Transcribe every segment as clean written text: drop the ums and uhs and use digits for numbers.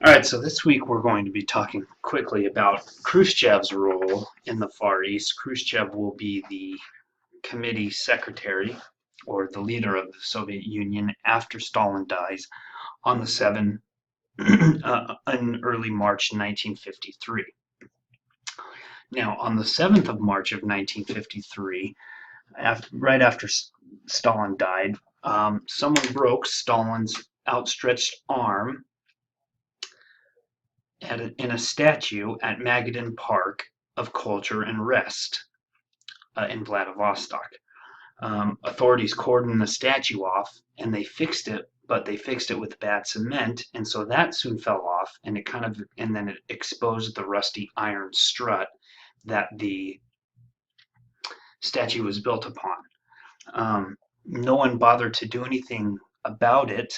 All right, so this week we're going to be talking quickly about Khrushchev's role in the Far East. Khrushchev will be the committee secretary or the leader of the Soviet Union after Stalin dies on the 7 in early March 1953. Now, on the 7th of March of 1953, right after Stalin died, someone broke Stalin's outstretched arm in a statue at Magadan Park of Culture and Rest in Vladivostok. Authorities cordoned the statue off and they fixed it, but they fixed it with bad cement, and so that soon fell off, and then it exposed the rusty iron strut that the statue was built upon. No one bothered to do anything about it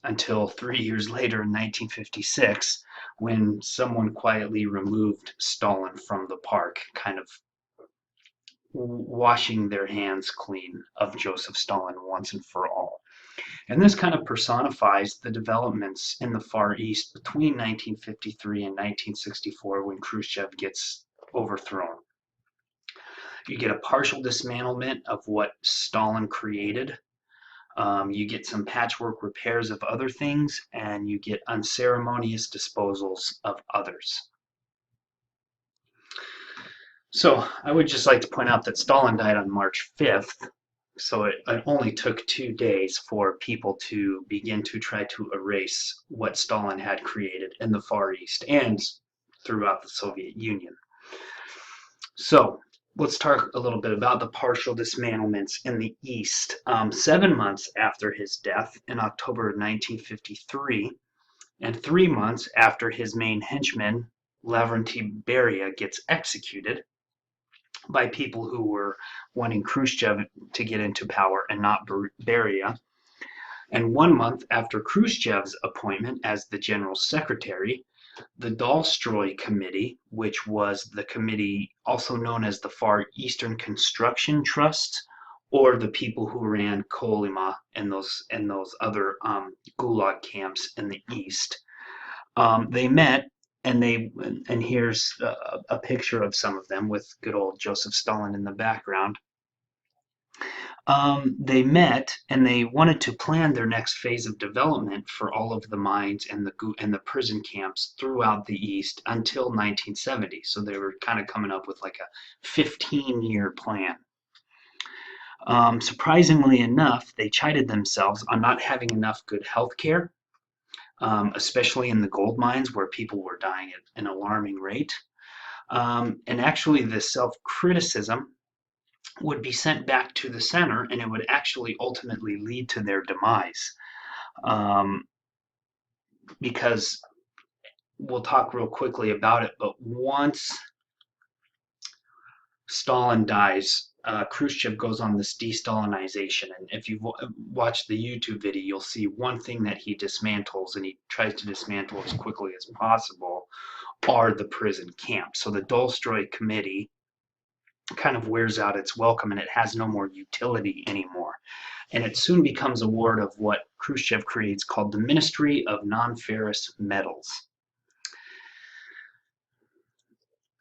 until 3 years later in 1956, when someone quietly removed Stalin from the park, kind of washing their hands clean of Joseph Stalin once and for all. And this kind of personifies the developments in the Far East between 1953 and 1964, when Khrushchev gets overthrown. You get a partial dismantlement of what Stalin created. You get some patchwork repairs of other things, and you get unceremonious disposals of others. So I would just like to point out that Stalin died on March 5th, so it only took 2 days for people to begin to try to erase what Stalin had created in the Far East and throughout the Soviet Union. So let's talk a little bit about the partial dismantlements in the East. 7 months after his death in October of 1953, and 3 months after his main henchman, Lavrentiy Beria, gets executed by people who were wanting Khrushchev to get into power and not Beria, and 1 month after Khrushchev's appointment as the general secretary, the Dalstroy Committee, which was the committee also known as the Far Eastern Construction Trust, or the people who ran Kolyma and those other gulag camps in the east, they met, and here's a picture of some of them with good old Joseph Stalin in the background. They met and they wanted to plan their next phase of development for all of the mines and the prison camps throughout the East until 1970. So they were kind of coming up with like a 15-year plan. Surprisingly enough, they chided themselves on not having enough good health care, especially in the gold mines where people were dying at an alarming rate. And actually, the self-criticism would be sent back to the center, and it would actually ultimately lead to their demise. Because we'll talk real quickly about it, but once Stalin dies, Khrushchev goes on this de-Stalinization, and if you've watched the YouTube video, you'll see one thing that he dismantles, and he tries to dismantle as quickly as possible, are the prison camps. So the Dalstroy Committee kind of wears out its welcome, and it has no more utility anymore. And it soon becomes a ward of what Khrushchev creates called the Ministry of Non-Ferrous Metals.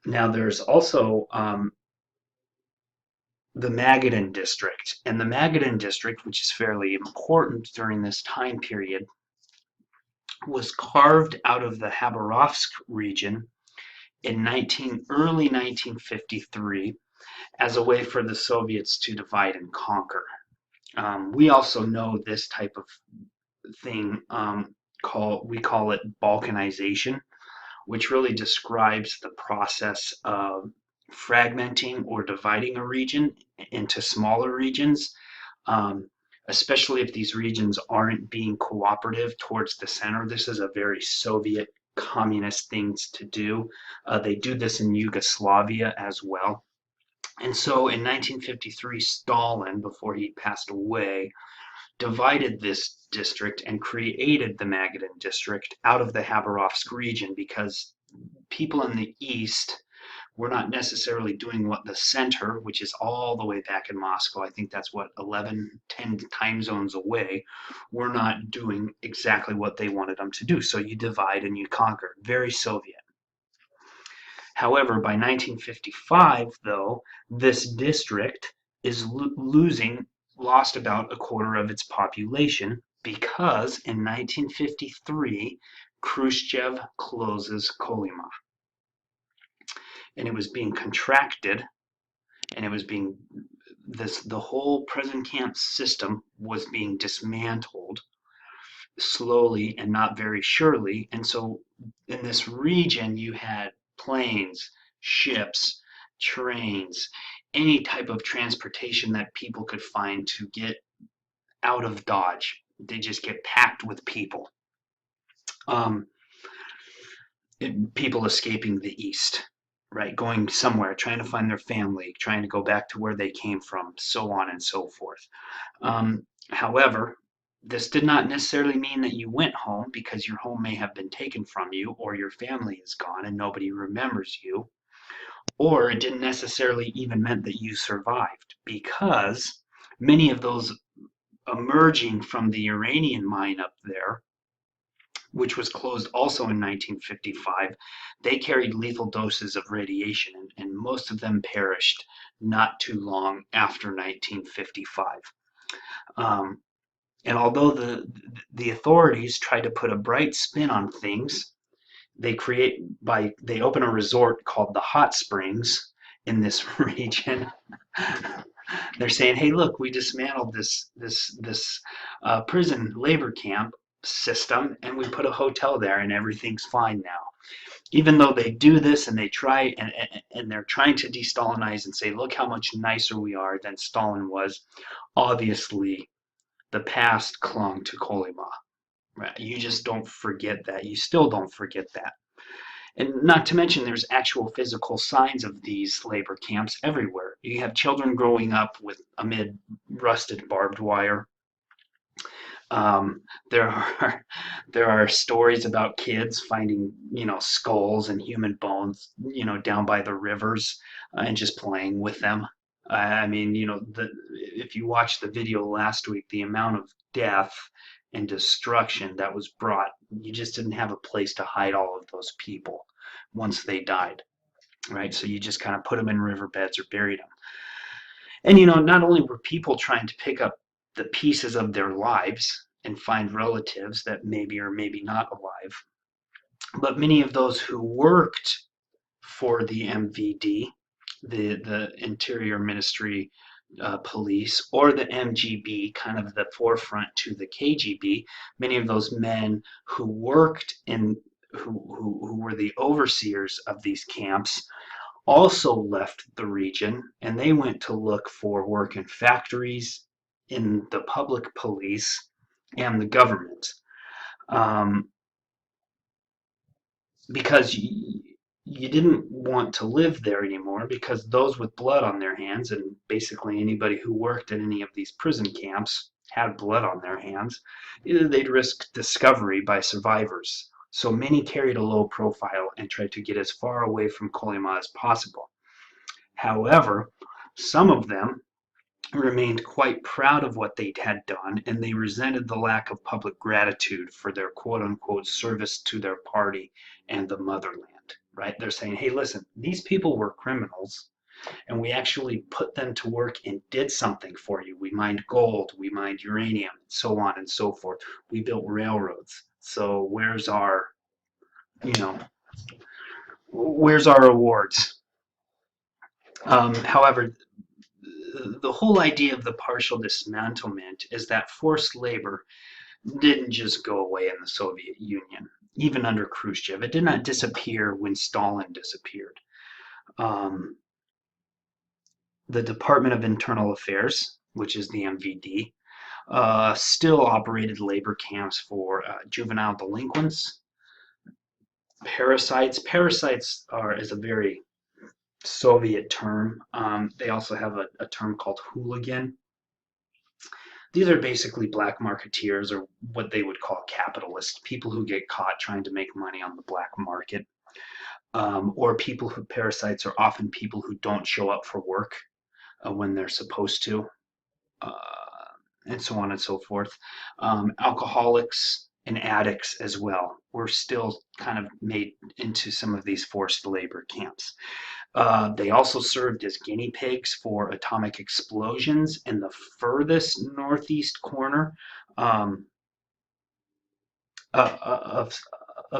Now there's also the Magadan district, and the Magadan district, which is fairly important during this time period, was carved out of the Khabarovsk region in early 1953 as a way for the Soviets to divide and conquer. We also know this type of thing, we call it balkanization, which really describes the process of fragmenting or dividing a region into smaller regions, especially if these regions aren't being cooperative towards the center. This is a very Soviet communist thing to do. They do this in Yugoslavia as well. And so in 1953, Stalin, before he passed away, divided this district and created the Magadan district out of the Khabarovsk region, because people in the east We're not necessarily doing what the center, which is all the way back in Moscow, I think that's what, 11, 10 time zones away, we're not doing exactly what they wanted them to do. So you divide and you conquer. Very Soviet. However, by 1955, though, this district is lost about a quarter of its population because in 1953, Khrushchev closes Kolyma. And it was being contracted, and it was being the whole prison camp system was being dismantled slowly and not very surely. And so in this region, you had planes, ships, trains, any type of transportation that people could find to get out of Dodge. They just get packed with people. Um, People escaping the East, right? Going somewhere, trying to find their family, trying to go back to where they came from, so on and so forth. However, this did not necessarily mean that you went home, because your home may have been taken from you, or your family is gone and nobody remembers you, or it didn't necessarily even mean that you survived, because many of those emerging from the uranium mine up there, which was closed also in 1955, they carried lethal doses of radiation, and most of them perished not too long after 1955. Um, and although the authorities try to put a bright spin on things, they open a resort called the Hot Springs in this region. They're saying, "Hey, look, we dismantled this prison labor camp system, and we put a hotel there, and everything's fine now." Even though they do this and they try and they're trying to de-Stalinize and say, "Look how much nicer we are than Stalin was," obviously the past clung to Kolyma. Right? You just don't forget that. You still don't forget that. And not to mention, there's actual physical signs of these labor camps everywhere. You have children growing up amid rusted barbed wire. Um, there are there are stories about kids finding, skulls and human bones, down by the rivers, and just playing with them. I mean, if you watched the video last week, the amount of death and destruction that was brought, you just didn't have a place to hide all of those people once they died, right? So you just kind of put them in riverbeds or buried them. And not only were people trying to pick up the pieces of their lives and find relatives that maybe or maybe not alive, but many of those who worked for the MVD, the Interior Ministry police, or the MGB, kind of the forefront to the KGB, many of those men who worked who were the overseers of these camps also left the region, and they went to look for work in factories, in the public police, and the government. Um, because you didn't want to live there anymore, because those with blood on their hands, and basically anybody who worked in any of these prison camps had blood on their hands, either they'd risk discovery by survivors. So many carried a low profile and tried to get as far away from Kolyma as possible. However, some of them remained quite proud of what they had done, and they resented the lack of public gratitude for their quote unquote service to their party and the motherland. Right? They're saying, "Hey, listen, these people were criminals, and we actually put them to work and did something for you. We mined gold, we mined uranium, so on and so forth. We built railroads. So you know, where's our rewards?" However, the whole idea of the partial dismantlement is that forced labor didn't just go away in the Soviet Union, even under Khrushchev. It did not disappear when Stalin disappeared. Um, the Department of Internal Affairs, which is the MVD, still operated labor camps for juvenile delinquents, parasites. Parasites is a very Soviet term. They also have a term called hooligan. These are basically black marketeers, or what they would call capitalists, people who get caught trying to make money on the black market. or people who parasites are often people who don't show up for work when they're supposed to, uh, and so on and so forth. Alcoholics and addicts as well were still kind of made into some of these forced labor camps. They also served as guinea pigs for atomic explosions in the furthest northeast corner um, of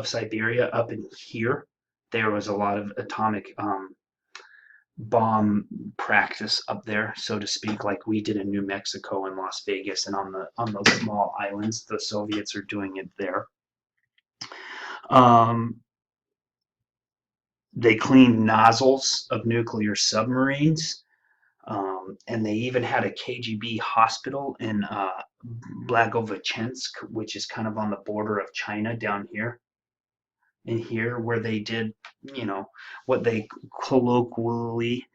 Siberia. Up in here, there was a lot of atomic bomb practice up there, so to speak, like we did in New Mexico and Las Vegas, and on those small islands, the Soviets are doing it there. Um, they cleaned nozzles of nuclear submarines, and they even had a KGB hospital in Blagovichensk, which is kind of on the border of China down here. In here, where they did, what they colloquially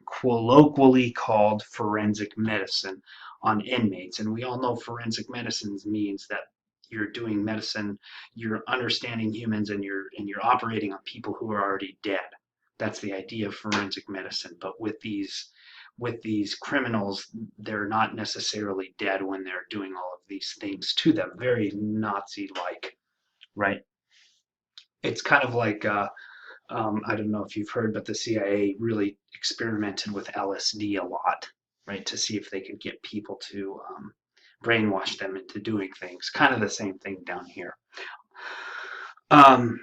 called forensic medicine on inmates. And we all know forensic medicine means that you're doing medicine, you're understanding humans, and you're operating on people who are already dead. That's the idea of forensic medicine. But with these criminals, they're not necessarily dead when they're doing all of these things to them. Very Nazi-like, right? It's kind of like I don't know if you've heard, but the CIA really experimented with LSD a lot, right, to see if they could get people to brainwash them into doing things. Kind of the same thing down here. Um,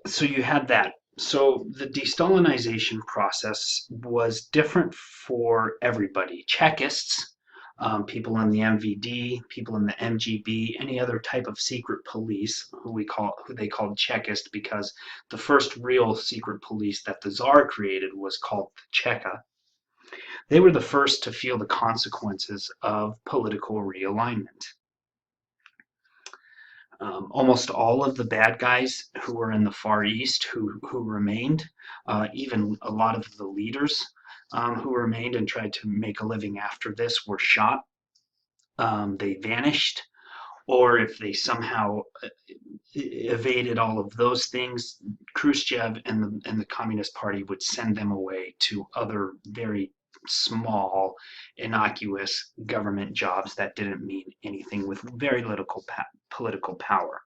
so you had that. So the de-Stalinization process was different for everybody. Chekists, people in the MVD, people in the MGB, any other type of secret police, who they called Chekist, because the first real secret police that the Tsar created was called the Cheka. They were the first to feel the consequences of political realignment. Almost all of the bad guys who were in the Far East who remained, even a lot of the leaders who remained and tried to make a living after this, were shot. They vanished, or if they somehow evaded all of those things, Khrushchev and the Communist Party would send them away to other very small, innocuous government jobs that didn't mean anything, with very little political power.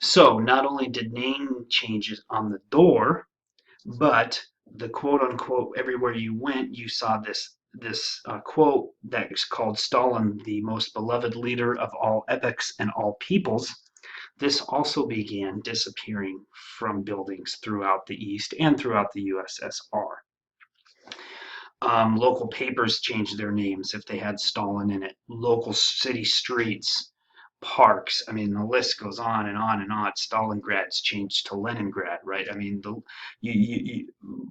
So not only did name changes on the door, but the quote unquote everywhere you went, you saw this quote that's called Stalin, the most beloved leader of all epochs and all peoples. This also began disappearing from buildings throughout the East and throughout the USSR. Local papers changed their names if they had Stalin in it. Local city streets, parks. I mean, the list goes on and on and on. Stalingrad's changed to Leningrad, right? I mean,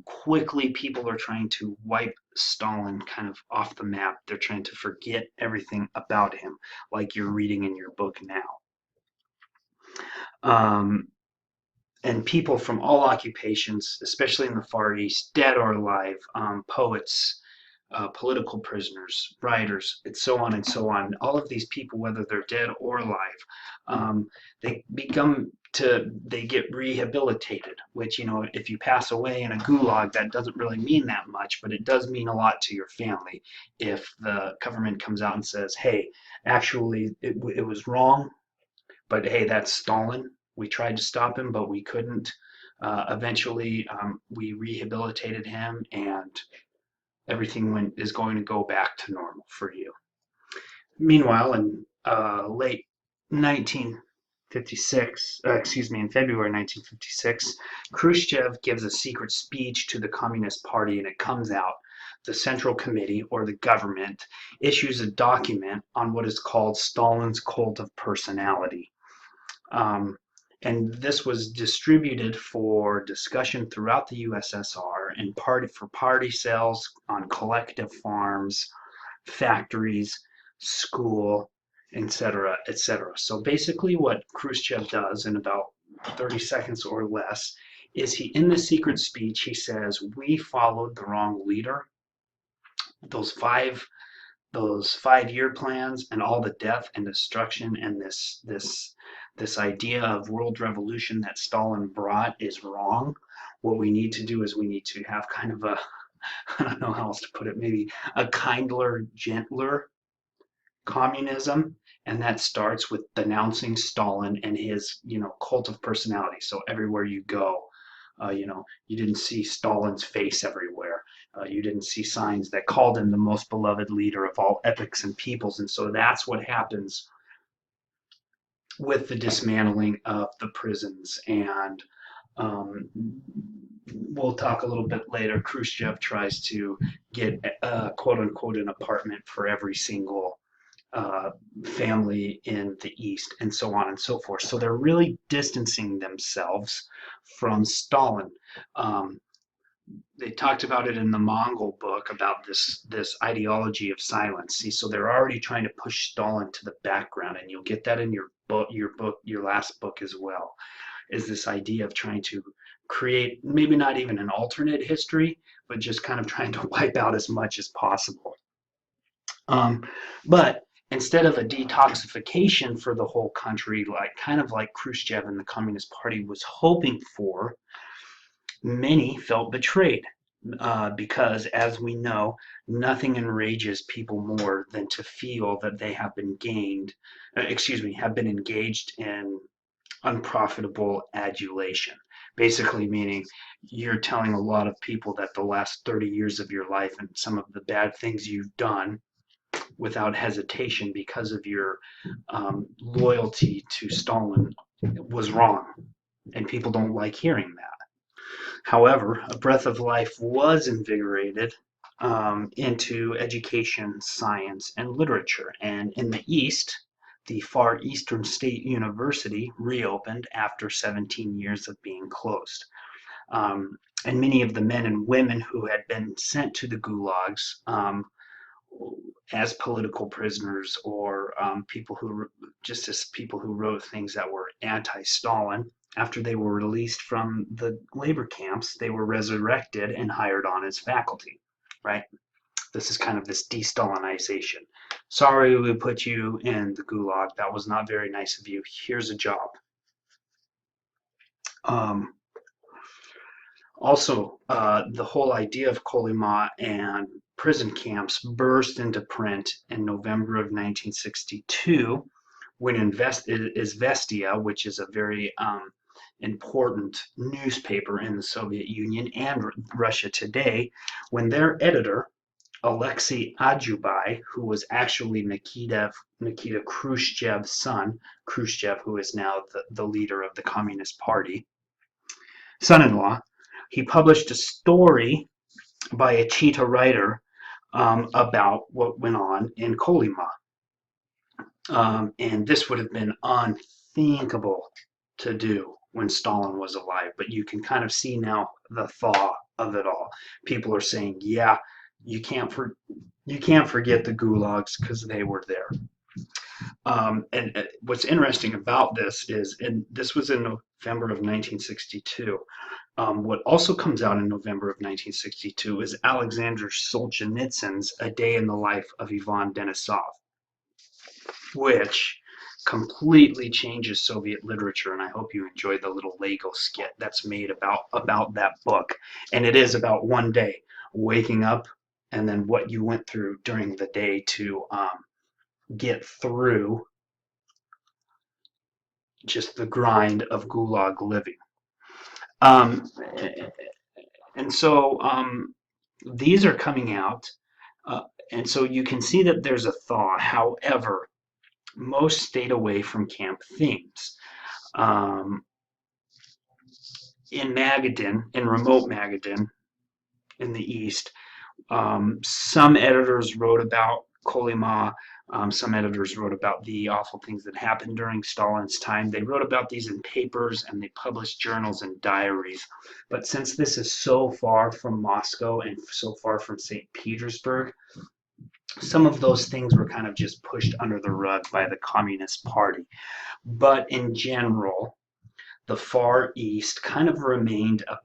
quickly people are trying to wipe Stalin kind of off the map. They're trying to forget everything about him, like you're reading in your book now. And people from all occupations, especially in the Far East, dead or alive, poets, political prisoners, writers, and so on and so on. All of these people, whether they're dead or alive, they get rehabilitated. Which, if you pass away in a gulag, that doesn't really mean that much, but it does mean a lot to your family if the government comes out and says, "Hey, actually, it was wrong, but hey, that's Stalin. We tried to stop him, but we couldn't. Eventually, we rehabilitated him, and everything is going to go back to normal for you." Meanwhile, in late 1956, in February 1956, Khrushchev gives a secret speech to the Communist Party, and it comes out. The Central Committee, or the government, issues a document on what is called Stalin's Cult of Personality. And this was distributed for discussion throughout the USSR and for party cells on collective farms, factories, school, etc., etc. So basically what Khrushchev does in about 30 seconds or less is in the secret speech, he says, "We followed the wrong leader. Those 5 those 5-year plans and all the death and destruction and this idea of world revolution that Stalin brought is wrong. What we need to do is we need to have kind of a, I don't know how else to put it, maybe a kindler, gentler communism, and that starts with denouncing Stalin and his, cult of personality. So everywhere you go, you didn't see Stalin's face everywhere. You didn't see signs that called him the most beloved leader of all epochs and peoples. And so that's what happens with the dismantling of the prisons. And we'll talk a little bit later. Khrushchev tries to get, quote unquote, an apartment for every single family in the East, and so on and so forth. So they're really distancing themselves from Stalin. They talked about it in the Mongol book about this ideology of silence. See, so they're already trying to push Stalin to the background, and you'll get that in your last book as well. Is this idea of trying to create maybe not even an alternate history, but just kind of trying to wipe out as much as possible. But instead of a detoxification for the whole country, kind of like Khrushchev and the Communist Party was hoping for, many felt betrayed because, as we know, nothing enrages people more than to feel that they have been have been engaged in unprofitable adulation. Basically meaning you're telling a lot of people that the last 30 years of your life and some of the bad things you've done without hesitation because of your loyalty to Stalin was wrong. And people don't like hearing that. However, a breath of life was invigorated into education, science, and literature. And in the East, the Far Eastern State University reopened after 17 years of being closed. And many of the men and women who had been sent to the gulags as political prisoners or people who wrote things that were anti-Stalin, after they were released from the labor camps, they were resurrected and hired on as faculty, right? This is kind of this de-Stalinization. Sorry we put you in the gulag. That was not very nice of you. Here's a job. Also, the whole idea of Kolyma and prison camps burst into print in November of 1962 when Izvestia, which is a very important newspaper in the Soviet Union and Russia today, when their editor, Alexei Adjubai, who was actually Nikita Khrushchev's son, Khrushchev, who is now the leader of the Communist Party, son-in-law, he published a story by a Chita writer about what went on in Kolyma. And this would have been unthinkable to do when Stalin was alive, but you can kind of see now the thaw of it all. People are saying, yeah, you can't forget the gulags because they were there. And what's interesting about this is, and this was in November of 1962, what also comes out in November of 1962 is Alexander Solzhenitsyn's A Day in the Life of Ivan Denisov, which completely changes Soviet literature, and I hope you enjoyed the little Lego skit that's made about that book. And it is about one day, waking up, and then what you went through during the day to get through just the grind of gulag living. And so these are coming out, and so you can see that there's a thaw. However, most stayed away from camp themes. In Magadan, in remote Magadan, in the East, some editors wrote about Kolyma. Some editors wrote about the awful things that happened during Stalin's time. They wrote about these in papers and they published journals and diaries. But since this is so far from Moscow and so far from St. Petersburg, some of those things were kind of just pushed under the rug by the Communist Party. But in general, the Far East kind of remained a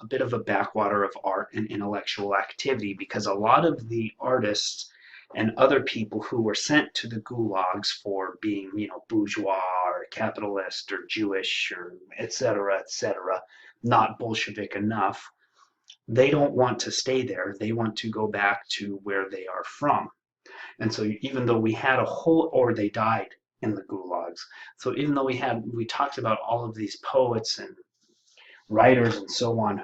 bit of a backwater of art and intellectual activity, because a lot of the artists and other people who were sent to the gulags for being, bourgeois or capitalist or Jewish or et cetera, not Bolshevik enough. They don't want to stay there. They want to go back to where they are from. And so even though we had a whole, or they died in the gulags. So even though we talked about all of these poets and writers and so on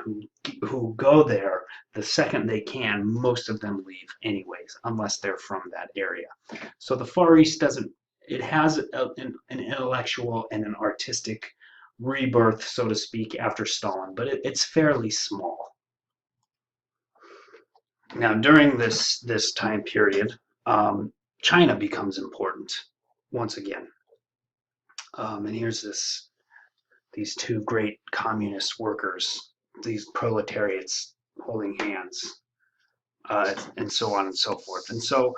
who go there the second they can, most of them leave anyways, unless they're from that area. So the Far East doesn't, it has an intellectual and an artistic rebirth, so to speak, after Stalin, but it's fairly small. Now, during this time period, China becomes important once again. And here's these two great communist workers, these proletariats holding hands, and so on and so forth. And so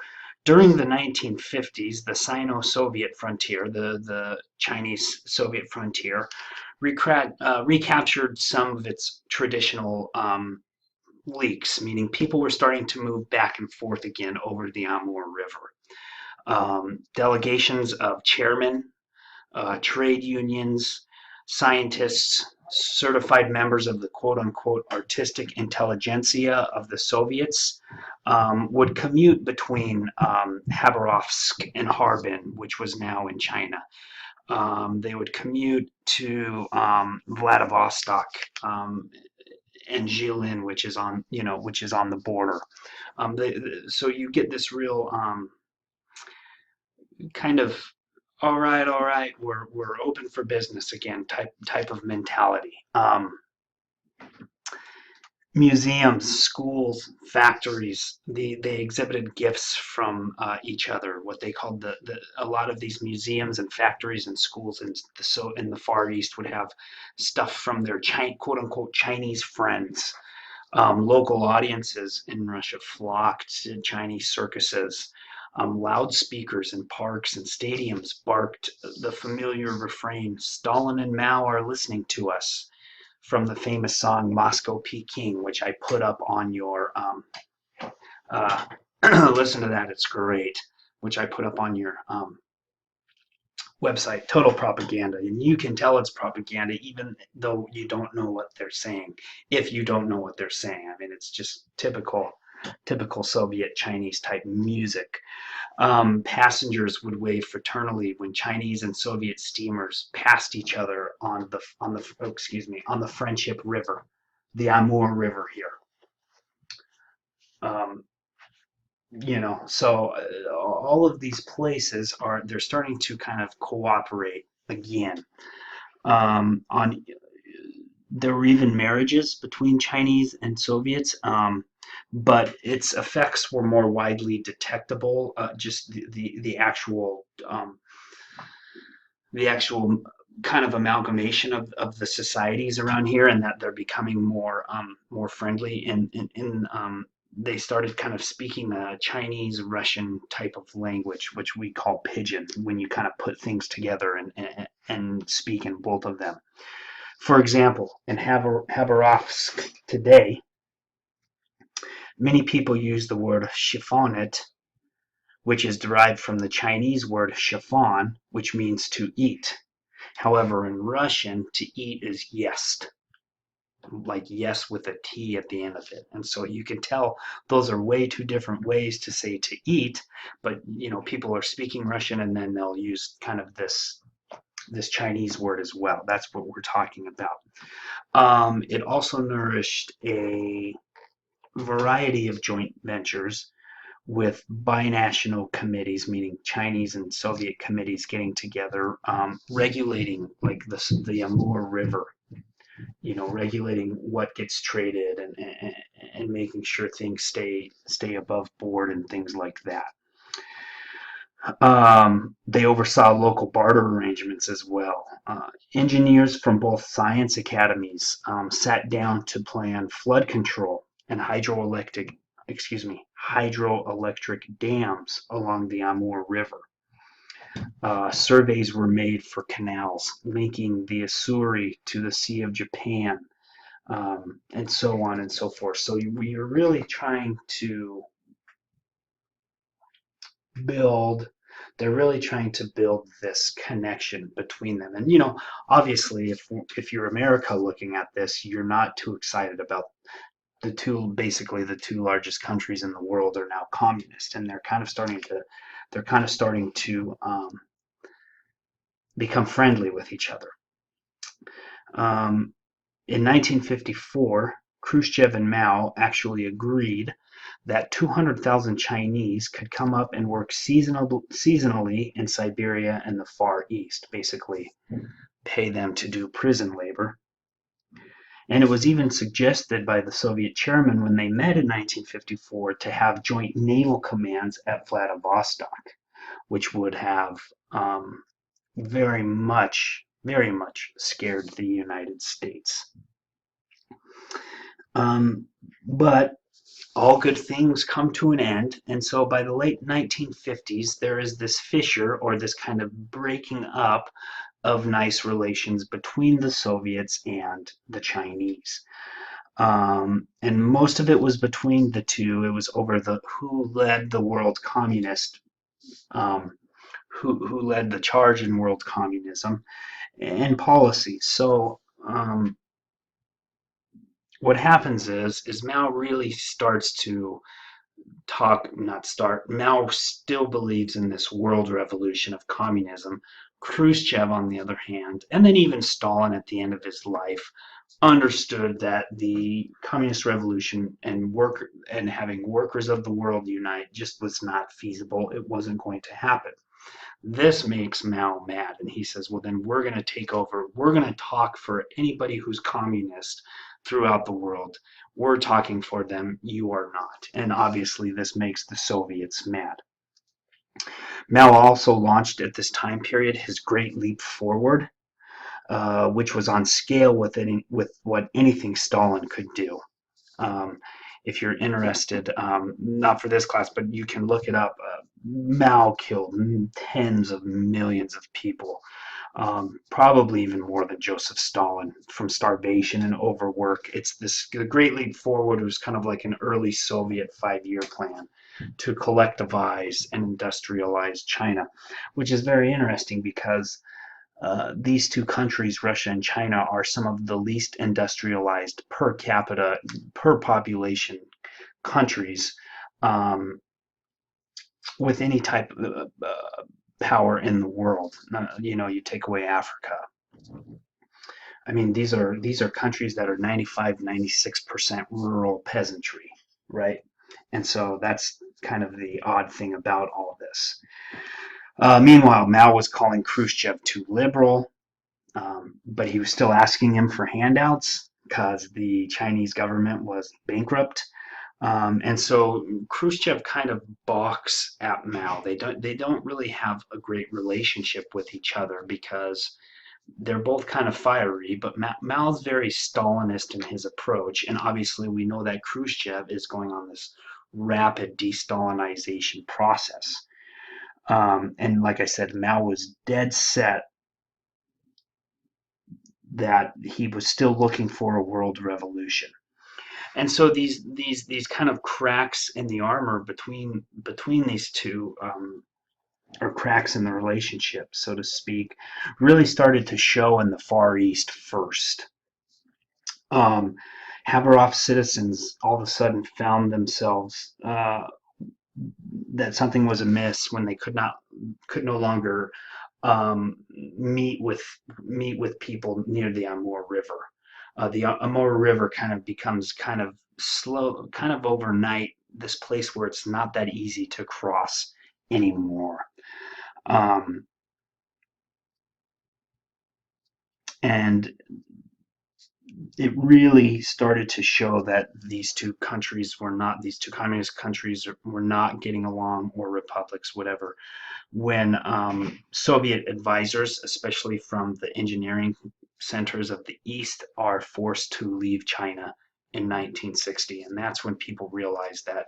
during the 1950s, the Sino-Soviet frontier, the Chinese-Soviet frontier, recaptured some of its traditional leaks, meaning people were starting to move back and forth again over the Amur River. Delegations of chairmen, trade unions, scientists, certified members of the quote-unquote artistic intelligentsia of the Soviets would commute between Khabarovsk and Harbin, which was now in China. They would commute to Vladivostok and Jilin, which is on the border. So you get this real kind of all right, we're open for business again type of mentality. Museums, schools, factories, they exhibited gifts from each other. What they called a lot of these museums and factories and schools in the Far East would have stuff from their quote unquote Chinese friends. Local audiences in Russia flocked to Chinese circuses. Loudspeakers in parks and stadiums barked the familiar refrain, "Stalin and Mao are listening to us," from the famous song Moscow Peking, which I put up on your, listen to that, it's great, which I put up on your website, Total Propaganda. And you can tell it's propaganda even though you don't know what they're saying, if you don't know what they're saying. I mean, it's just typical Soviet Chinese type music. Passengers would wave fraternally when Chinese and Soviet steamers passed each other on the Friendship River, the Amur River here. So all of these places they're starting to kind of cooperate again. On There were even marriages between Chinese and Soviets, but its effects were more widely detectable. Just the actual kind of amalgamation of the societies around here, and that they're becoming more friendly, and they started kind of speaking a Chinese Russian type of language, which we call pidgin, when you kind of put things together and speak in both of them. For example, in Khabarovsk today, many people use the word chiffonet, which is derived from the Chinese word chiffon, which means to eat. However, in Russian, to eat is jest, like yes with a T at the end of it. And so you can tell those are way two different ways to say to eat, but people are speaking Russian and then they'll use kind of this Chinese word as well. That's what we're talking about. It also nourished a variety of joint ventures with binational committees, meaning Chinese and Soviet committees getting together, regulating like the Amur River, regulating what gets traded and making sure things stay above board and things like that. They oversaw local barter arrangements as well. Engineers from both science academies sat down to plan flood control and hydroelectric dams along the Amur River. Surveys were made for canals linking the Ussuri to the Sea of Japan, and so on and so forth. So you're really trying to build they're really trying to build this connection between them. And you know, obviously, if you're America looking at this, you're not too excited about basically the two largest countries in the world are now communist, and they're kind of starting to become friendly with each other. In 1954, Khrushchev and Mao actually agreed that 200,000 Chinese could come up and work seasonally in Siberia and the Far East, basically pay them to do prison labor. And it was even suggested by the Soviet chairman when they met in 1954 to have joint naval commands at Vladivostok, which would have very much scared the United States. But all good things come to an end, and so by the late 1950s, there is this fissure or this kind of breaking up of nice relations between the Soviets and the Chinese. And most of it was between the two. It was over who led the world communist, who led the charge in world communism and policy. So what happens is Mao really starts to Mao still believes in this world revolution of communism. Khrushchev, on the other hand, and then even Stalin at the end of his life, understood that the communist revolution and having workers of the world unite just was not feasible. It wasn't going to happen. This makes Mao mad, and he says, well, then we're going to take over. We're going to talk for anybody who's communist throughout the world. We're talking for them. You are not. And obviously, this makes the Soviets mad. Mao also launched at this time period his Great Leap Forward, which was on scale with what anything Stalin could do. If you're interested, not for this class, but you can look it up. Mao killed tens of millions of people, probably even more than Joseph Stalin, from starvation and overwork. The Great Leap Forward was kind of like an early Soviet 5-year plan to collectivize and industrialize China, which is very interesting because these two countries, Russia and China, are some of the least industrialized per capita, per population countries with any type of power in the world. You take away Africa. I mean, these are countries that are 95-96% rural peasantry, right? And so that's kind of the odd thing about all this. Meanwhile, Mao was calling Khrushchev too liberal, but he was still asking him for handouts because the Chinese government was bankrupt. And so Khrushchev kind of balks at Mao. They don't really have a great relationship with each other because they're both kind of fiery, but Mao's very Stalinist in his approach, and obviously we know that Khrushchev is going on this rapid de-Stalinization process. And like I said, Mao was dead set that he was still looking for a world revolution. And so these kind of cracks in the armor between these two, or cracks in the relationship, so to speak, really started to show in the Far East first. Haveroff citizens all of a sudden found themselves that something was amiss when they could no longer meet with people near the Amur River. The Amur River kind of becomes kind of slow, kind of overnight, this place where it's not that easy to cross anymore. And it really started to show that these two communist countries were not getting along, or republics, whatever, when Soviet advisors, especially from the engineering centers of the East, are forced to leave China in 1960. And that's when people realized that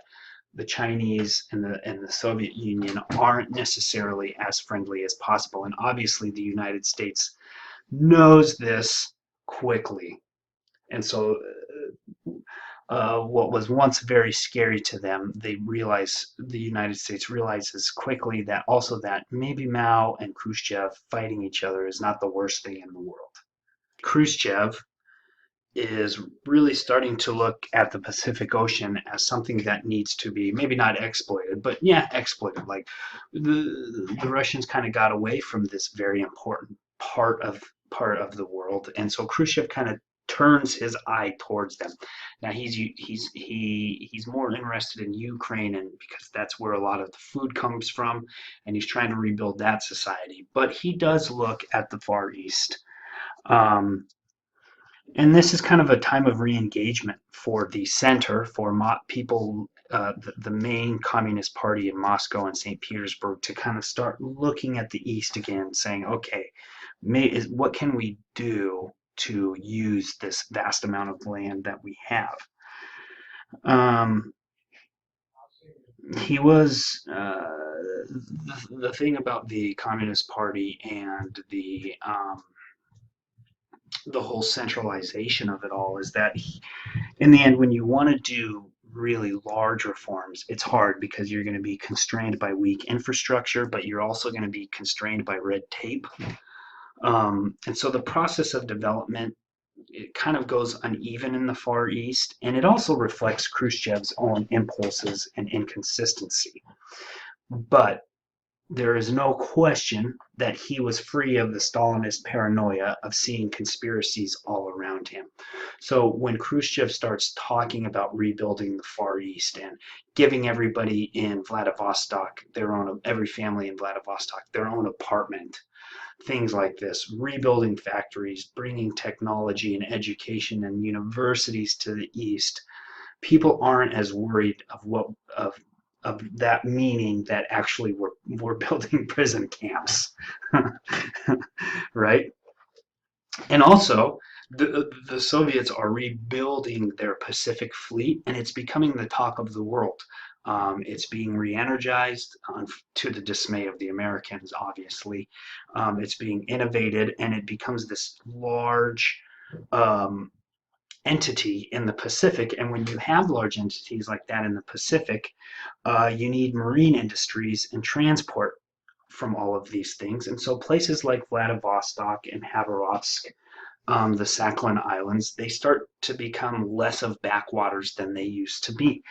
the Chinese and the Soviet Union aren't necessarily as friendly as possible. And obviously the United States knows this quickly. And so what was once very scary to them, the United States realizes quickly that also that maybe Mao and Khrushchev fighting each other is not the worst thing in the world. Khrushchev is really starting to look at the Pacific Ocean as something that needs to be maybe not exploited, but yeah, exploited. Like the Russians kind of got away from this very important part of the world, and so Khrushchev kind of turns his eye towards them. Now he's more interested in Ukraine, and because that's where a lot of the food comes from, and he's trying to rebuild that society. But he does look at the Far East. Um, and this is kind of a time of re-engagement for the center, for people, the main Communist Party in Moscow and St. Petersburg, to kind of start looking at the East again, saying, okay, what can we do to use this vast amount of land that we have? Um, he was the thing about the Communist Party and the whole centralization of it all is that in the end, when you want to do really large reforms, it's hard because you're going to be constrained by weak infrastructure, but you're also going to be constrained by red tape. And so the process of development, it kind of goes uneven in the Far East, and it also reflects Khrushchev's own impulses and inconsistency. But there is no question that he was free of the Stalinist paranoia of seeing conspiracies all around him. So when Khrushchev starts talking about rebuilding the Far East and giving everybody in Vladivostok every family in Vladivostok their own apartment, things like this, rebuilding factories, bringing technology and education and universities to the East, people aren't as worried of that, meaning that actually we're building prison camps, right? And also, the Soviets are rebuilding their Pacific Fleet, and it's becoming the talk of the world. It's being re-energized to the dismay of the Americans, obviously. It's being innovated, and it becomes this large um, entity in the Pacific. And when you have large entities like that in the Pacific, you need marine industries and transport from all of these things. And so places like Vladivostok and Khabarovsk, the Sakhalin Islands, they start to become less of backwaters than they used to be.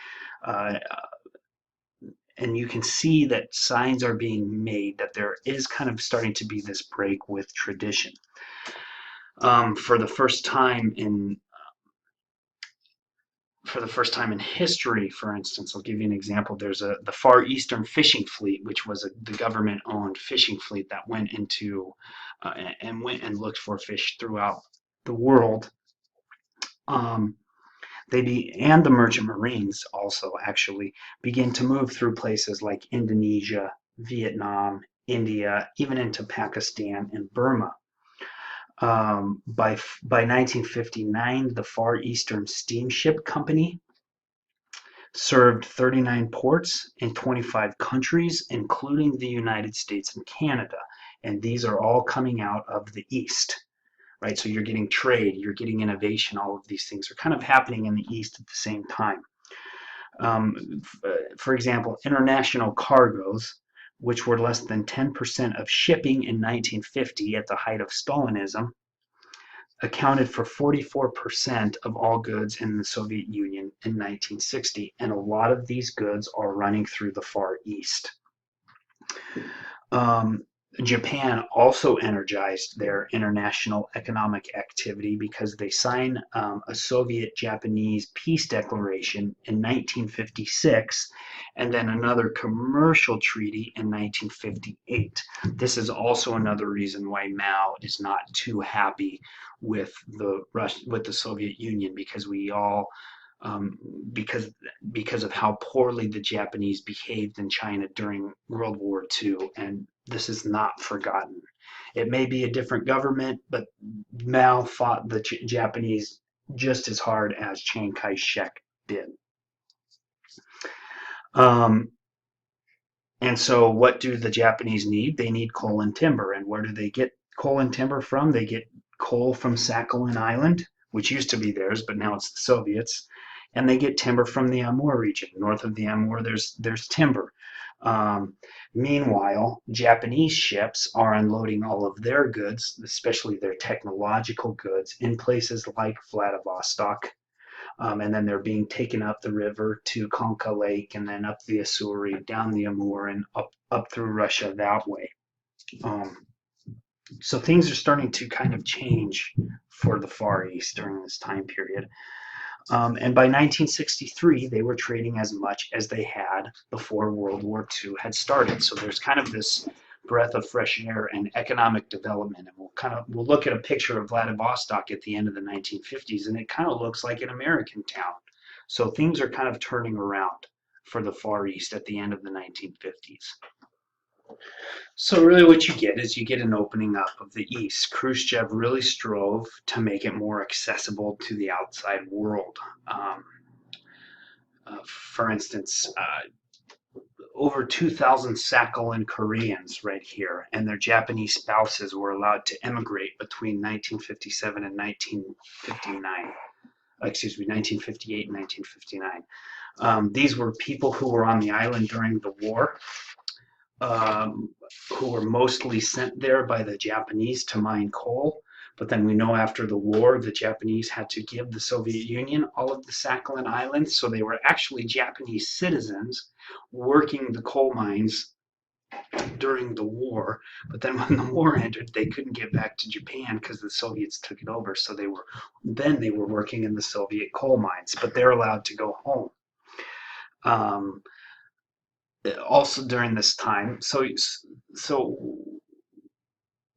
Uh, and you can see that signs are being made that there is kind of starting to be this break with tradition. For the first time in history, for instance, I'll give you an example. There's the Far Eastern Fishing Fleet, which was the government-owned fishing fleet that went into went and looked for fish throughout the world. Um, and the merchant marines also actually begin to move through places like Indonesia, Vietnam, India, even into Pakistan and Burma. By 1959, the Far Eastern Steamship Company served 39 ports in 25 countries, including the United States and Canada. And these are all coming out of the East, right? So you're getting trade, you're getting innovation, all of these things are kind of happening in the East at the same time. For example, international cargoes, which were less than 10% of shipping in 1950 at the height of Stalinism, accounted for 44% of all goods in the Soviet Union in 1960, and a lot of these goods are running through the Far East. Japan also energized their international economic activity because they signed a Soviet-Japanese peace declaration in 1956 and then another commercial treaty in 1958. This is also another reason why Mao is not too happy with the Soviet Union, because because of how poorly the Japanese behaved in China during World War II, and this is not forgotten. It may be a different government, but Mao fought the Japanese just as hard as Chiang Kai-shek did. And so what do the Japanese need? They need coal and timber. And where do they get coal and timber from? They get coal from Sakhalin Island, which used to be theirs, but now it's the Soviets. and they get timber from the Amur region. North of the Amur, there's timber. Um, Meanwhile, Japanese ships are unloading all of their goods, especially their technological goods, in places like Vladivostok, and then they're being taken up the river to Konka Lake, and then up the Ussuri, down the Amur, and up through Russia that way. Um, so things are starting to kind of change for the Far East during this time period. And by 1963, they were trading as much as they had before World War II had started. So there's kind of this breath of fresh air and economic development. And we'll look at a picture of Vladivostok at the end of the 1950s, and it kind of looks like an American town. So things are kind of turning around for the Far East at the end of the 1950s. So really what you get is you get an opening up of the East. Khrushchev really strove to make it more accessible to the outside world. Um, for instance, over 2,000 Sakhalin Koreans right here and their Japanese spouses were allowed to emigrate between 1957 and 1959. Excuse me, 1958 and 1959. These were people who were on the island during the war, um, who were mostly sent there by the Japanese to mine coal. But then we know after the war, the Japanese had to give the Soviet Union all of the Sakhalin Islands. So they were actually Japanese citizens working the coal mines during the war. But then when the war ended, they couldn't get back to Japan because the Soviets took it over. So they were working in the Soviet coal mines, but they're allowed to go home. Also during this time, so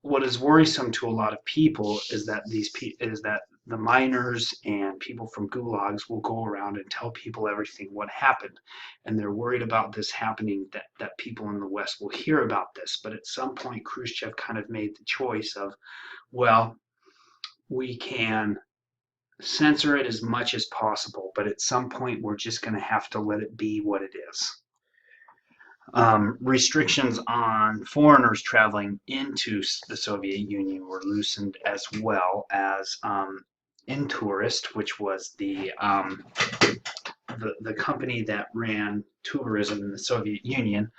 what is worrisome to a lot of people is that the miners and people from gulags will go around and tell people everything what happened, and they're worried about this happening, that people in the West will hear about this. But at some point, Khrushchev kind of made the choice of, well, we can censor it as much as possible, but at some point we're just going to have to let it be what it is. Restrictions on foreigners traveling into the Soviet Union were loosened, as well as Intourist, which was the company that ran tourism in the Soviet Union.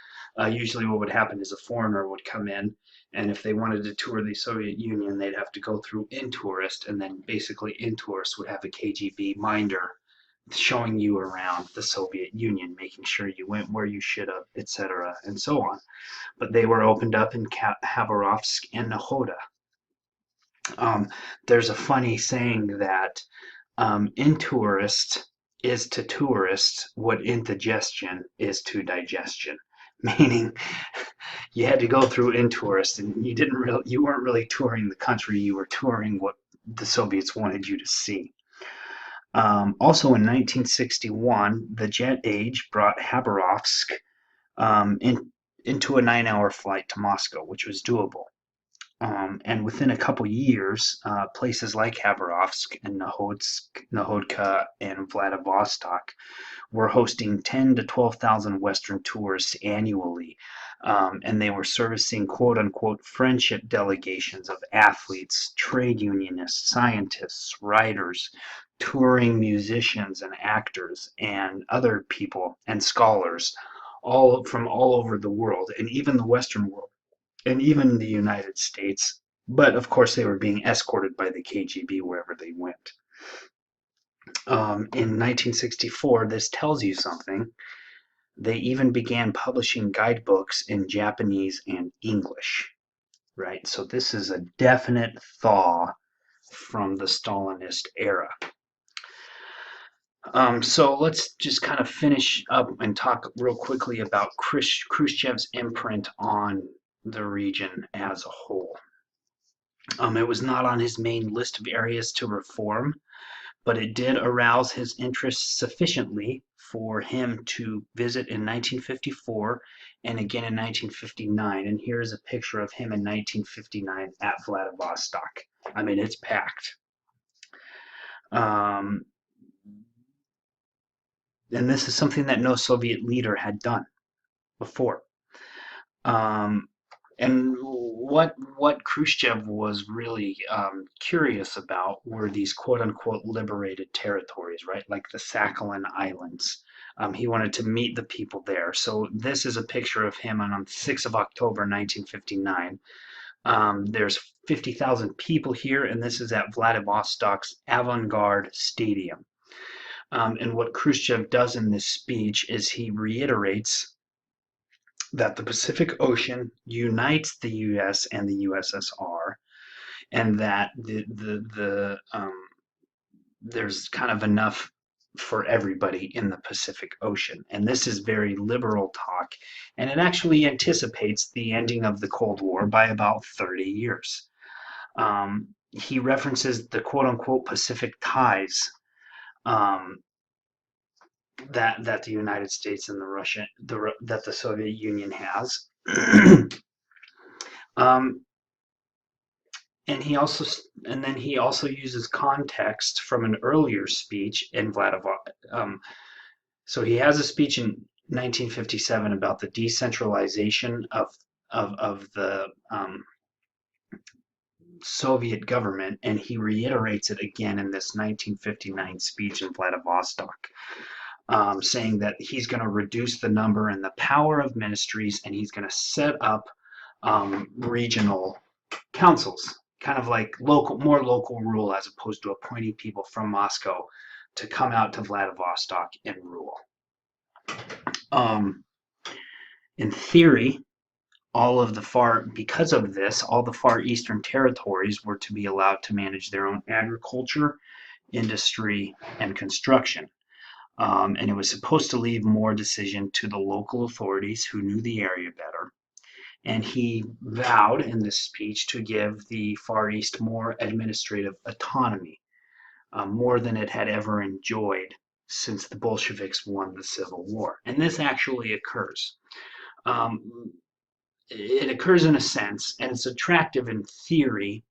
Usually what would happen is a foreigner would come in, and if they wanted to tour the Soviet Union, they'd have to go through Intourist, and then basically Intourist would have a KGB minder showing you around the Soviet Union, making sure you went where you should have, etc., and so on. But they were opened up in Khabarovsk and Nakhoda. There's a funny saying that intourist is to tourist what indigestion is to digestion, meaning you had to go through intourist, and you weren't really touring the country, you were touring what the Soviets wanted you to see. Also in 1961, the jet age brought Khabarovsk into a 9-hour flight to Moscow, which was doable. And within a couple years, places like Khabarovsk and Nakhodka and Vladivostok were hosting 10 to 12,000 Western tourists annually, and they were servicing quote-unquote friendship delegations of athletes, trade unionists, scientists, writers, touring musicians and actors, and other people and scholars, all from all over the world, and even the Western world, and even the United States. But of course, they were being escorted by the KGB wherever they went. In 1964, this tells you something. They even began publishing guidebooks in Japanese and English, right? So this is a definite thaw from the Stalinist era. So let's just kind of finish up and talk real quickly about Khrushchev's imprint on the region as a whole. It was not on his main list of areas to reform, but it did arouse his interest sufficiently for him to visit in 1954 and again in 1959. And here's a picture of him in 1959 at Vladivostok. I mean, it's packed. And this is something that no Soviet leader had done before. And what Khrushchev was really curious about were these quote unquote liberated territories, right? Like the Sakhalin Islands. He wanted to meet the people there. So this is a picture of him on 6th of October 1959. There's 50,000 people here, and this is at Vladivostok's Avangard Stadium. And what Khrushchev does in this speech is he reiterates that the Pacific Ocean unites the U.S. and the USSR, and that there's kind of enough for everybody in the Pacific Ocean. And this is very liberal talk, and it actually anticipates the ending of the Cold War by about 30 years. He references the quote unquote Pacific ties um, that the United States and that the Soviet Union has. um, and then he also uses context from an earlier speech in Vladivostok. So he has a speech in 1957 about the decentralization of the Soviet government, and he reiterates it again in this 1959 speech in Vladivostok, saying that he's going to reduce the number and the power of ministries, and he's going to set up regional councils, kind of like more local rule as opposed to appointing people from Moscow to come out to Vladivostok and rule. In theory, because of this, all the far eastern territories were to be allowed to manage their own agriculture, industry, and construction. And it was supposed to leave more decision to the local authorities who knew the area better. And he vowed in this speech to give the Far East more administrative autonomy, more than it had ever enjoyed since the Bolsheviks won the Civil War. And this actually occurs. It occurs in a sense, and it's attractive in theory,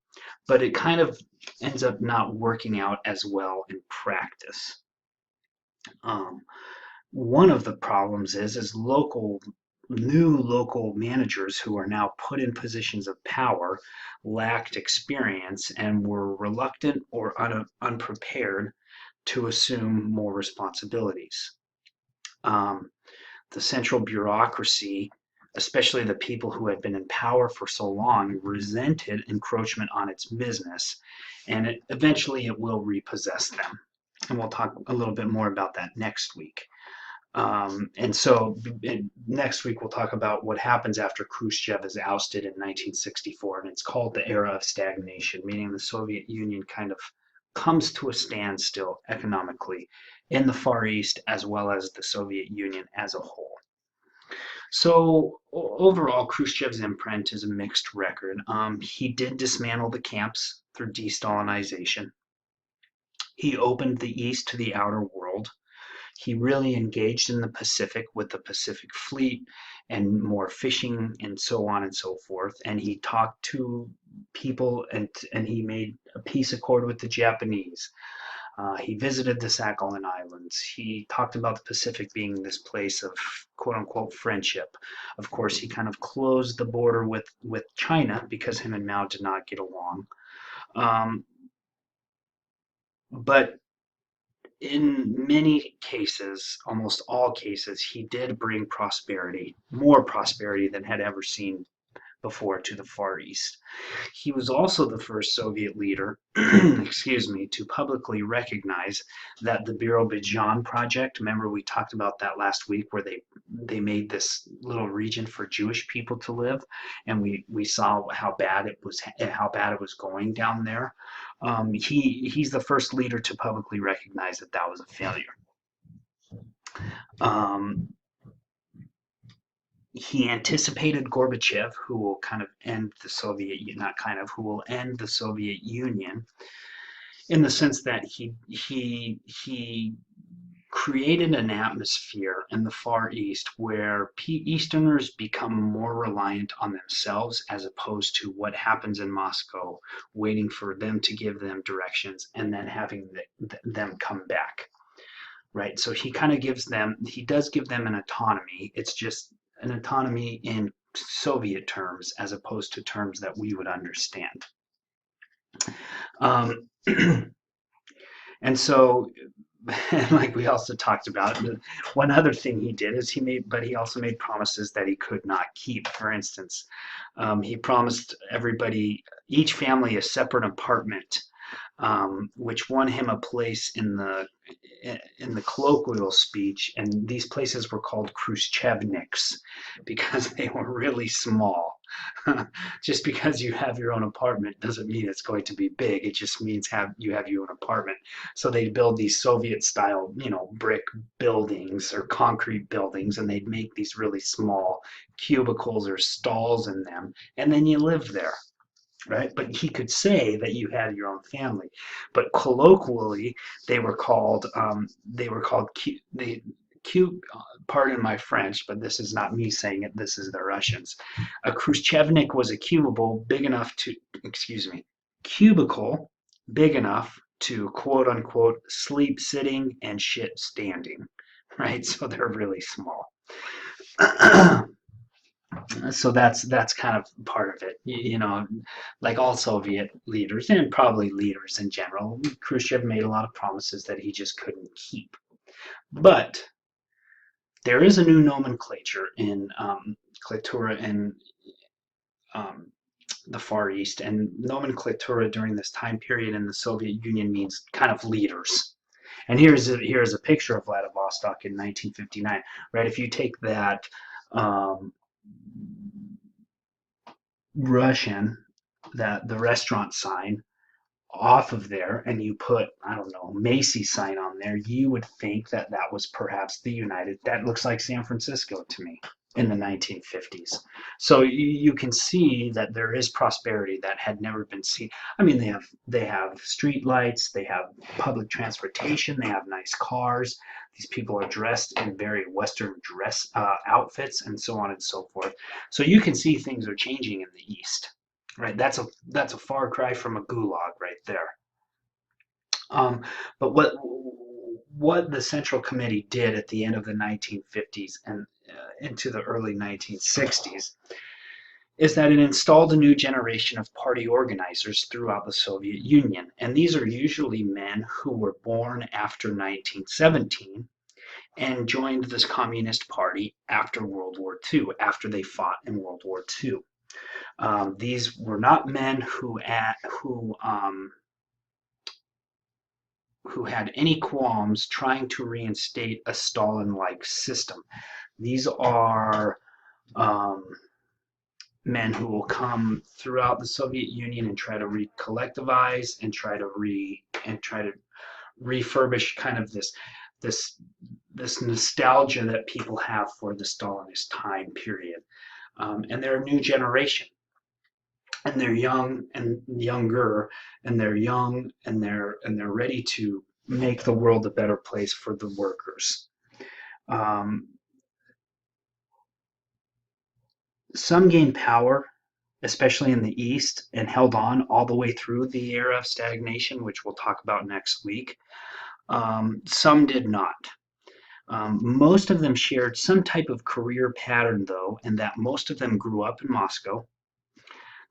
but it kind of ends up not working out as well in practice. One of the problems is new local managers who are now put in positions of power lacked experience and were reluctant or unprepared to assume more responsibilities. The central bureaucracy, especially the people who had been in power for so long, resented encroachment on its business, and eventually it will repossess them. And we'll talk a little bit more about that next week. Next week we'll talk about what happens after Khrushchev is ousted in 1964, and it's called the era of stagnation, meaning the Soviet Union kind of comes to a standstill economically in the Far East as well as the Soviet Union as a whole. So overall, Khrushchev's imprint is a mixed record. He did dismantle the camps through de-Stalinization. He opened the East to the outer world. He really engaged in the Pacific with the Pacific Fleet and more fishing and so on and so forth. And he talked to people and he made a peace accord with the Japanese. He visited the Sakhalin Islands. He talked about the Pacific being this place of quote unquote friendship. Of course, he kind of closed the border with China because him and Mao did not get along. But in many cases, almost all cases, he did bring prosperity, more prosperity than had ever seen before to the Far East. He was also the first Soviet leader, excuse me, to publicly recognize that the Birobidzhan project, remember we talked about that last week where they made this little region for Jewish people to live, and we saw how bad it was going down there. He's the first leader to publicly recognize that was a failure. He anticipated Gorbachev, who will kind of end the Soviet, not kind of, who will end the Soviet Union, in the sense that he created an atmosphere in the Far East where Easterners become more reliant on themselves as opposed to what happens in Moscow, waiting for them to give them directions and then having them come back. Right, so he does give them an autonomy. It's just an autonomy in Soviet terms as opposed to terms that we would understand. Um, and so, like we also talked about, one other thing he did is he also made promises that he could not keep. For instance, he promised each family, a separate apartment, which won him a place in the colloquial speech, and these places were called Khrushchevniks because they were really small. Just because you have your own apartment doesn't mean it's going to be big. It just means you have your own apartment. So they'd build these Soviet style, brick buildings or concrete buildings, and they'd make these really small cubicles or stalls in them, and then you lived there. Right, but he could say that you had your own family, but colloquially they were called pardon my French, but this is not me saying it, this is the Russians. A Khrushchevnik was a cubicle big enough to quote unquote sleep sitting and shit standing, right? So they're really small. So that's kind of part of it, like all Soviet leaders and probably leaders in general. Khrushchev made a lot of promises that he just couldn't keep. But there is a new nomenclature in Clitura in um, the Far East, and nomenclatura during this time period in the Soviet Union means kind of leaders. And here's a picture of Vladivostok in 1959. Right, if you take that Russian, that the restaurant sign off of there, and you put, I don't know, Macy's sign on there, you would think that that was perhaps that looks like San Francisco to me in the 1950s. So you can see that there is prosperity that had never been seen. I mean, they have street lights, they have public transportation, they have nice cars. These people are dressed in very Western dress outfits, and so on and so forth. So you can see things are changing in the East. Right, that's a far cry from a gulag right there. But what the Central Committee did at the end of the 1950s and into the early 1960s is that it installed a new generation of party organizers throughout the Soviet Union, and these are usually men who were born after 1917 and joined this Communist Party after World War II, after they fought in World War II. These were not men who had any qualms trying to reinstate a Stalin-like system. These are men who will come throughout the Soviet Union and try to recollectivize and try to refurbish kind of this nostalgia that people have for the Stalinist time period. And they're a new generation. And they're young and younger, and they're young and they're ready to make the world a better place for the workers. Some gained power, especially in the East, and held on all the way through the era of stagnation, which we'll talk about next week. Some did not. Most of them shared some type of career pattern, though, and that most of them grew up in Moscow,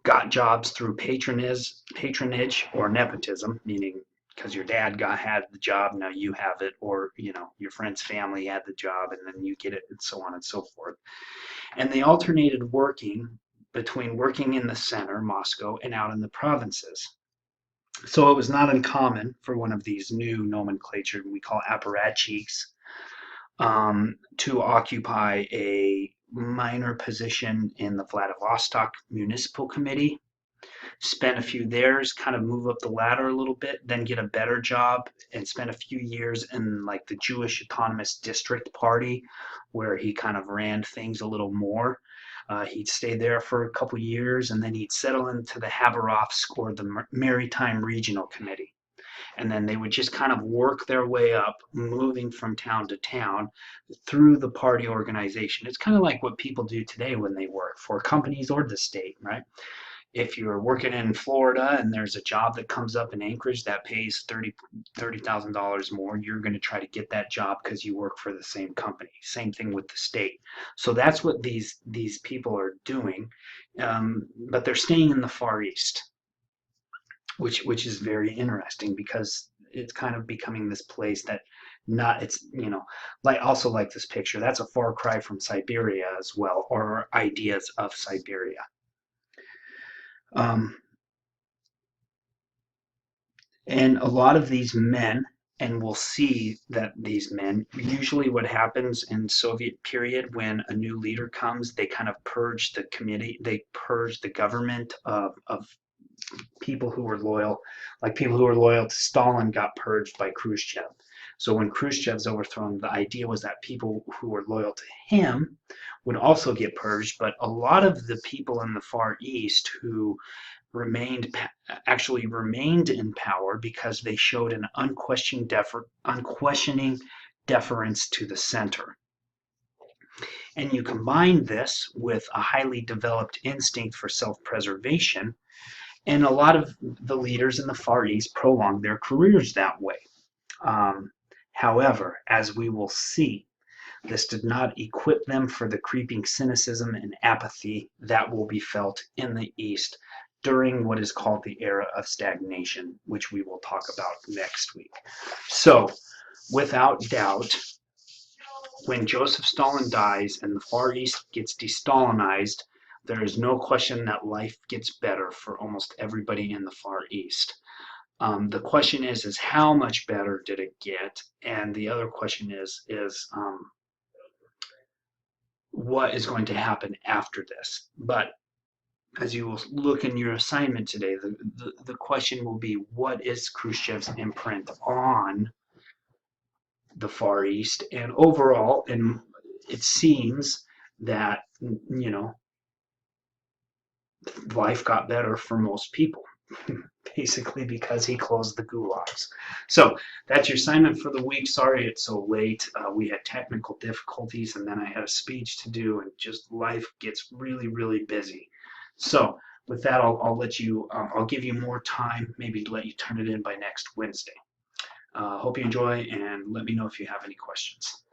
got jobs through patronage or nepotism, meaning because your dad had the job, now you have it, or your friend's family had the job, and then you get it, and so on and so forth. And they alternated between working in the center, Moscow, and out in the provinces. So it was not uncommon for one of these new nomenclature we call apparatchiks to occupy a minor position in the Vladivostok Municipal Committee, spend a few years, kind of move up the ladder a little bit, then get a better job and spend a few years in like the Jewish Autonomous District Party, where he kind of ran things a little more. He'd stay there for a couple years, and then he'd settle into the Habarovsk or the Maritime Regional Committee. And then they would just kind of work their way up, moving from town to town through the party organization. It's kind of like what people do today when they work for companies or the state, right? if you're working in Florida and there's a job that comes up in Anchorage that pays $30,000 more, you're going to try to get that job because you work for the same company. Same thing with the state. So that's what these people are doing, but they're staying in the Far East, which is very interesting because it's kind of becoming this place that not it's like also like this picture, that's a far cry from Siberia as well, or ideas of Siberia. um, and a lot of these men, and we'll see that these men, usually what happens in Soviet period when a new leader comes, they kind of purge the committee, they purge the government of people who were loyal, like people who were loyal to Stalin got purged by Khrushchev. So when Khrushchev's overthrown, the idea was that people who were loyal to him would also get purged, but a lot of the people in the Far East who remained actually remained in power because they showed an unquestioning deference to the center. And you combine this with a highly developed instinct for self-preservation, and a lot of the leaders in the Far East prolonged their careers that way. However, as we will see, this did not equip them for the creeping cynicism and apathy that will be felt in the East during what is called the era of stagnation, which we will talk about next week. So, without doubt, when Joseph Stalin dies and the Far East gets de-Stalinized, there is no question that life gets better for almost everybody in the Far East. The question is how much better did it get? And the other question is what is going to happen after this? But as you will look in your assignment today, the question will be, what is Khrushchev's imprint on the Far East? And overall, and it seems that, life got better for most people, basically because he closed the gulags. So that's your assignment for the week. Sorry it's so late. We had technical difficulties, and then I had a speech to do, and just life gets really, really busy. So with that, I'll let you, I'll give you more time, maybe let you turn it in by next Wednesday. Hope you enjoy, and let me know if you have any questions.